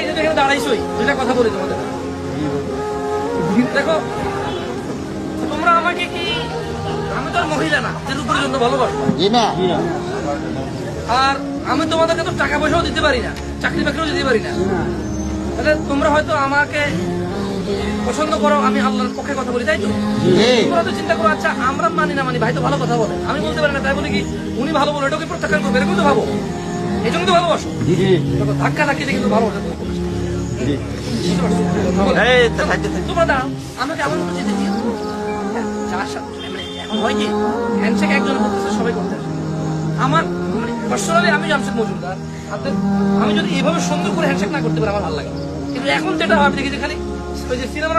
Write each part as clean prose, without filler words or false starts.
এই যে এখানে দাঁড়াইছই, দুইটা কথা বলি তোমাদের। দেখো তোমরা আমাকে কি, আমি তো আর মহিলা না যে রূপের জন্য ভালোবাসবো, আর আমি তোমাদেরকে তো টাকা পয়সাও দিতে পারি না, চাকরি বাকরিও দিতে পারি না। তাহলে তোমরা হয়তো আমাকে পছন্দ করো, আমি আল্লাহর পক্ষে কথা বলি, তাই তো? তোমরা তো চিন্তা করো, আচ্ছা আমরা মানি না মানি, ভাই তো ভালো কথা বলে, আমি বলতে পারি না, তাই বলি কি উনি ভালো বলে এটাকে প্রত্যাখ্যান করবে, এরকম তো ভাবো, এই জন্য তো ভালোবাসো। ধাক্কা ধাক্কি কিন্তু ভালোবাসো। তোমরা দাঁড়াও, আমাকে এমন কিছু যেতে দিও, এখন হয় কি হ্যান্ডশেক একজন করতেছে, সবাই করতে আসে। আমার পার্সোনালি আমি জামশেদ মজুমদার, আমি যদি এইভাবে সুন্দর করে হ্যান্ডশেক না করতে পারি আমার ভালো লাগে, কিন্তু এখন যেটা আমি দেখি যে খালি ওই যে সিনেমার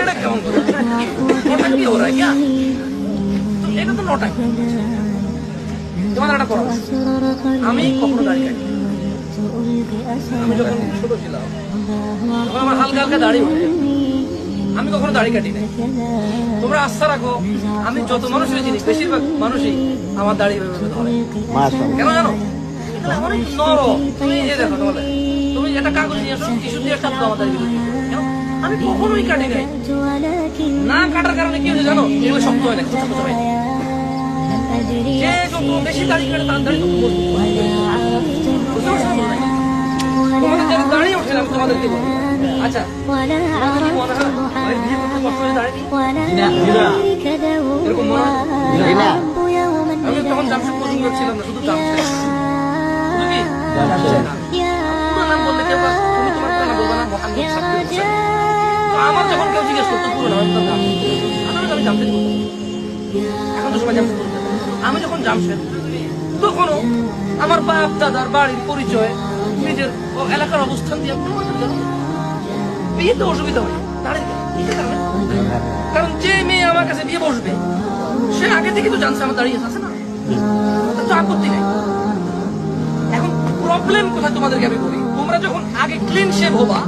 এটা কেমন কি ওরা এটা তো নটাই। তোমাদের একটা করো, আমি কখনো দাঁড়িয়ে কাটি, আমি যখন ছোট ছিলাম তখন আমার হালকা হালকা দাড়ি ওঠে, আমি কখনো দাড়ি কাটি নাই। তোমরা আস্থা রাখো, আমি যত মানুষের জিনিস বেশিরভাগ মানুষই আমার দাড়ি ধরে। কেন জানো? অনেক নরম। তুমি এই দেখো, তুমি একটা কাগজ নিয়ে আসো, টিস্যু দিয়ে কাটতো আমার দাড়ি, আমি কখনোই কাটি নাই। না কাটার কারণে কি হয়েছে জানো? এগুলো শক্ত হয় না, ছোট ছোট হয়। যে যত বেশি দাড়ি কাটে তার দাড়ি তত মজবুত হয়। তোমাদের যেন দাড়ি ওঠে না, আমি তোমাদেরকে বলি। আচ্ছা এরকম মনে হয়? আমি তখন জামশেদ মজুমদার ছিলাম না, শুধু জামশেদ, শুধু কি পুরো নাম বললে কেউ, তুমি তোমার পুরো নাম বলবে না, মোহাম্মদ সাব্বির হোসেন। আমার যখন কেউ জিজ্ঞেস করতো পুরো নাম, আমি জামশেদ বলতাম। এখন তো সবাই জামশেদ বলতে। আমি যখন জামশেদ, তখনও আমার বাপ দাদার বাড়ির পরিচয়, নিজের এলাকার অবস্থান দিয়ে বিয়েতে অসুবিধা হয়, কারণ যে মেয়ে আমার কাছে বিয়ে বসবে সে আগে থেকে তো জানছে আমার দাঁড়িয়ে আছে না, তো আপত্তি নেই। এখন প্রবলেম কোথায় তোমাদেরকে আমি বলি, তোমরা যখন আগে ক্লিন শেভ হবা,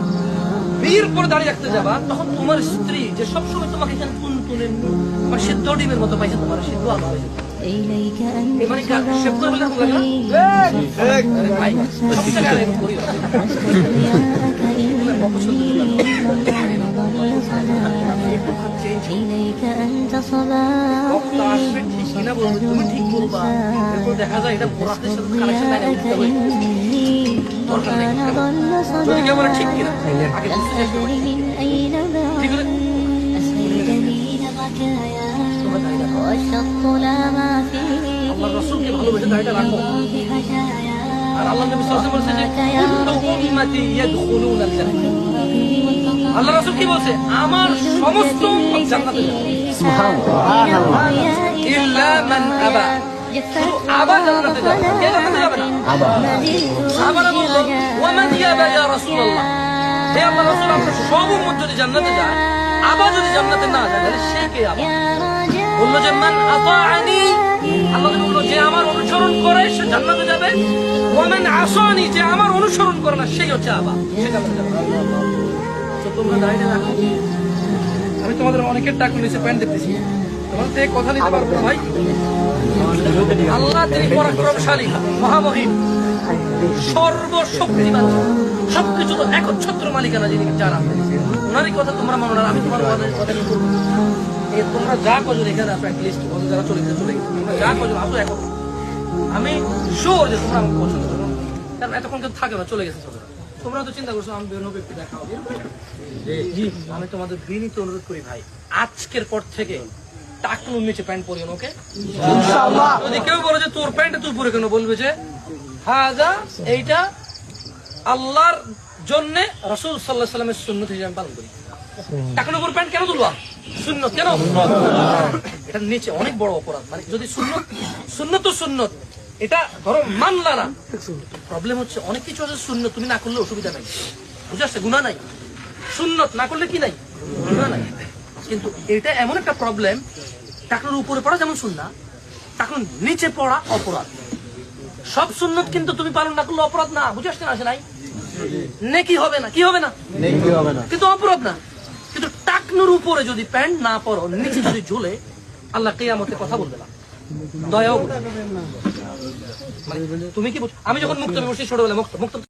বিয়ের পরে দাঁড়িয়ে রাখতে যাবা, তখন তোমার স্ত্রী যে সবসময় তোমাকে এখানে তুনতুনে মানে সেদ্ধ ডিমের মতো পাইছে, তোমার সেদ্ধ আলো হয়েছে। দেখা যায় এটা ঠিক কিনা আল্লাহ রাসূলকে ভালোবেসে দাড়িটা রাখো। আর আল্লাহ নবী সাল্লাল্লাহু আলাইহি ওয়াসাল্লাম বলেছে যে কুল্লু উম্মতি ইয়াদখুলুনাল জান্নাহ। আল্লাহ রাসূল কি বলছে? আমার সমস্ত উম্মত জান্নাতে যাবে, সুবহানাল্লাহ, ইল্লা মান আবা। আবা জান্নাতে যাবে, কে জান্নাতে যাবে না? আবা। সাহাবারা বলল ওয়া মান ইয়াবা ইয়া রাসূলুল্লাহ, হে আল্লাহ রাসূল, আমরা সব উম্মত যদি জান্নাতে যায়, আবা যদি জান্নাতে না যায়, তাহলে সে কে আবা? বললো যে মান আতাআনি, আল্লাহ বলল যে আমার অনুসরণ করে সে জান্নাতে যাবে, ওয়া মান আসানি, যে আমার অনুসরণ করে না সেই হচ্ছে আবা, সে জান্নাতে যাবে। তো তোমরা দাঁড়িয়ে রাখো, আমি তোমাদের অনেকের টাকা নিচে প্যান্ট দেখতেছি, তোমাদের থেকে কথা নিতে পারবো না ভাই। আল্লাহ তিনি পরাক্রমশালী, মহামহিম, সর্বশক্তিমান, সবকিছু তো একচ্ছত্র মালিকানা যিনি, যারা ওনারই কথা তোমরা মানো না, আমি তোমার কথা কি করবো? তোমরা যা কজন এখানে আসো, অ্যাটলিস্ট যারা চলে গেছে চলে গেছে, তোমরা যা কজন আসো এখন, আমি শিওর যে তোমরা আমাকে পছন্দ করো, কারণ এতক্ষণ কেউ থাকে না, চলে গেছে ছোটরা। তোমরা তো চিন্তা করছো আমি বের হবে একটু দেখা হবে। আমি তোমাদের বিনীত অনুরোধ করি ভাই, আজকের পর থেকে টাকনুর নিচে প্যান্ট পরিও, ওকে? ইনশাআল্লাহ। যদি কেউ বলে যে তোর প্যান্ট তুই পরে কেন, বলবে যে হাজা এইটা আল্লাহর জন্য রাসূল সাল্লাল্লাহু আলাইহি ওয়াসাল্লামের সুন্নাত হিসেবে আমি পালন করি। টাকনুর উপর প্যান্ট কেন তুলবা? সুন্নত কেন? এটা নিচে অনেক বড় অপরাধ। মানে যদি সুন্নত তো সুন্নত, এটা ধরো মানলা না, প্রবলেম হচ্ছে অনেক কিছু আছে সুন্নত তুমি না করলে অসুবিধা নাই, বুঝে আসছে? গুনাহ নাই, সুন্নত না করলে কি নাই? গুনাহ নাই। কিন্তু এটা এমন একটা প্রবলেম, টাকনুর উপরে পড়া যেমন সুন্নাহ, টাকনুর নিচে পড়া অপরাধ। সব সুন্নত কিন্তু তুমি পালন না করলে অপরাধ না, বুঝে আসছে না? আসে নাই, নেকি হবে না, কি হবে না, নেকি হবে না, কিন্তু অপরাধ না। কিন্তু টাকনুর উপরে যদি প্যান্ট না পরো, নিচে যদি ঝুলে, আল্লাহ কিয়ামতে কথা বলবে না, দয়াও করবে না। মানে তুমি কি বুঝ- আমি যখন মুক্ত বসছি ছোটবেলায় মুক্ত মুক্ত